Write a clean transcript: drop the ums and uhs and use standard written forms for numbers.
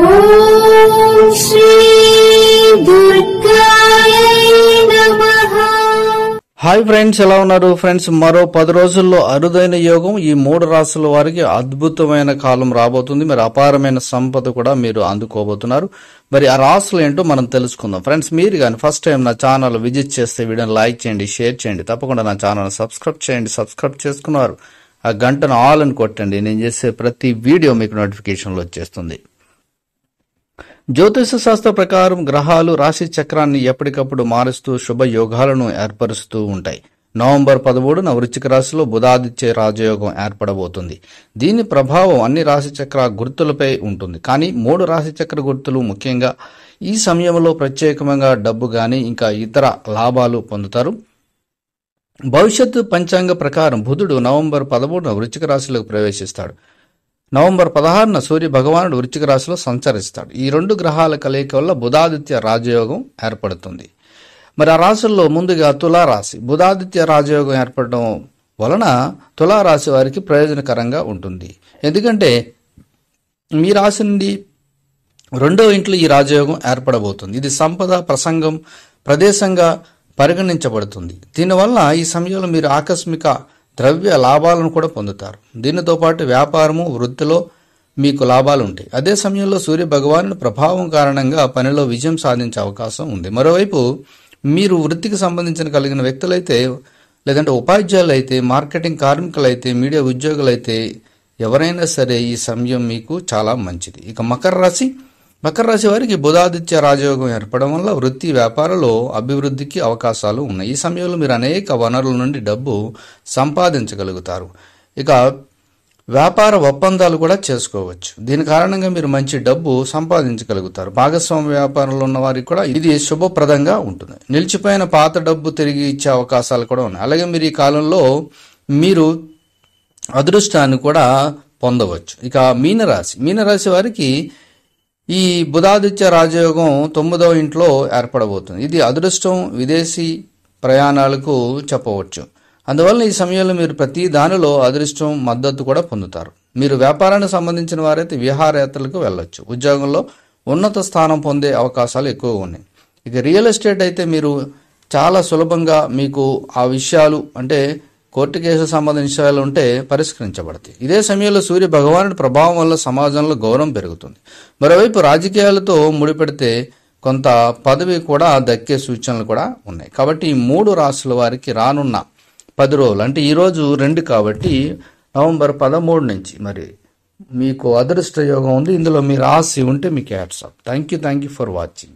ఓం శ్రీ దుర్గాయ నమః. Hi friends, ఎలా ఉన్నారు ఫ్రెండ్స్? మరో 10 రోజుల్లో అరుదైన యోగం ఈ 3 రాశుల వారికి అద్భుతమైన కాలం రాబోతుంది. మరి అపారమైన సంపద కూడా మీరు అందుకోబోతున్నారు. మరి ఆ రాశులు ఏంటో మనం తెలుసుకుందాం. ఫ్రెండ్స్, మీరు కానీ ఫస్ట్ టైం నా ఛానల్ విజిట్ చేస్తే వీడియోని లైక్ చేయండి, షేర్ చేయండి, తప్పకుండా నా ఛానల్ సబ్స్క్రైబ్ చేయండి. సబ్స్క్రైబ్ చేసుకున్నారు ఆ గంటను ఆల్ అని కొట్టండి. నేను చేసే ప్రతి వీడియో మీకు నోటిఫికేషన్లో వచ్చేస్తుంది. జ్యోతిష శాస్త్ర ప్రకారం గ్రహాలు రాశి చక్రాన్ని ఎప్పటికప్పుడు మారుస్తూ శుభ యోగాలను ఏర్పరుస్తూ ఉంటాయి. నవంబర్ 13న వృశ్చిక రాశిలో బుధాదిత్య రాజయోగం ఏర్పడబోతుంది. దీని ప్రభావం అన్ని రాశి చక్ర గుర్తులపై ఉంటుంది. కానీ 3 రాశి చక్ర గుర్తులు ముఖ్యంగా ఈ సమయంలో ప్రత్యేకంగా డబ్బు గాని ఇంకా ఇతర లాభాలు పొందుతారు. భవిష్యత్తు పంచాంగ ప్రకారం బుధుడు నవంబర్ 13న వృశ్చిక రాశిలోకి ప్రవేశిస్తాడు. నవంబర్ 16న సూర్య భగవానుడు వృశ్చిక రాశిలో సంచరిస్తాడు. ఈ 2 గ్రహాల కలయిక వల్ల బుధాదిత్య రాజయోగం ఏర్పడుతుంది. మరి ఆ రాశుల్లో ముందుగా తులారాశి. బుధాదిత్య రాజయోగం ఏర్పడడం వలన తులారాశి వారికి ప్రయోజనకరంగా ఉంటుంది. ఎందుకంటే మీ రాశి నుండి 2వ ఇంట్లో ఈ రాజయోగం ఏర్పడబోతుంది. ఇది సంపద, ప్రసంగం, ప్రదేశంగా పరిగణించబడుతుంది. దీనివల్ల ఈ సమయంలో మీరు ఆకస్మిక ద్రవ్య లాభాలను కూడా పొందుతారు. దీనితో పాటు వ్యాపారము, వృత్తిలో మీకు లాభాలు ఉంటాయి. అదే సమయంలో సూర్య భగవానుడి ప్రభావం కారణంగా పనిలో విజయం సాధించే అవకాశం ఉంది. మరోవైపు మీరు వృత్తికి సంబంధించిన కలిగిన వ్యక్తులైతే, లేదంటే ఉపాధ్యాయులు అయితే, మార్కెటింగ్ కార్మికులైతే, మీడియా ఉద్యోగులైతే ఎవరైనా సరే ఈ సమయం మీకు చాలా మంచిది. ఇక మకర రాశి వారికి బుధాదిత్య రాజయోగం ఏర్పడడం వల్ల వృత్తి, వ్యాపారంలో అభివృద్ధికి అవకాశాలు ఉన్నాయి. ఈ సమయంలో మీరు అనేక వనరుల నుండి డబ్బు సంపాదించగలుగుతారు. ఇక వ్యాపార ఒప్పందాలు కూడా చేసుకోవచ్చు. దీని కారణంగా మీరు మంచి డబ్బు సంపాదించగలుగుతారు. భాగస్వామ్య వ్యాపారంలో ఉన్న వారికి కూడా ఇది శుభప్రదంగా ఉంటుంది. నిలిచిపోయిన పాత డబ్బు తిరిగి ఇచ్చే అవకాశాలు కూడా ఉన్నాయి. అలాగే మీరు ఈ కాలంలో మీరు అదృష్టాన్ని కూడా పొందవచ్చు. ఇక మీనరాశి వారికి ఈ బుధాదిత్య రాజయోగం 9వ ఇంట్లో ఏర్పడబోతుంది. ఇది అదృష్టం, విదేశీ ప్రయాణాలకు చెప్పవచ్చు. అందువల్ల ఈ సమయంలో మీరు ప్రతి దానిలో అదృష్టం, మద్దతు కూడా పొందుతారు. మీరు వ్యాపారానికి సంబంధించిన వారైతే విహారయాత్రలకు వెళ్ళొచ్చు. ఉద్యోగంలో ఉన్నత స్థానం పొందే అవకాశాలు ఎక్కువగా ఉన్నాయి. ఇక రియల్ ఎస్టేట్ అయితే మీరు చాలా సులభంగా మీకు ఆ విషయాలు, అంటే కోర్టు కేసు సంబంధించిన విషయాలు ఉంటే పరిష్కరించబడతాయి. ఇదే సమయంలో సూర్య భగవానుడి ప్రభావం వల్ల సమాజంలో గౌరవం పెరుగుతుంది. మరోవైపు రాజకీయాలతో ముడిపెడితే కొంత పదవి కూడా దక్కే సూచనలు కూడా ఉన్నాయి. కాబట్టి ఈ 3 రాశుల వారికి రానున్న 10 రోజులు, అంటే ఈరోజు 2 కాబట్టి నవంబర్ 13 నుంచి మరి మీకు అదృష్ట యోగం ఉంది. ఇందులో మీ రాశి ఉంటే మీకు hats off. Thank you for watching.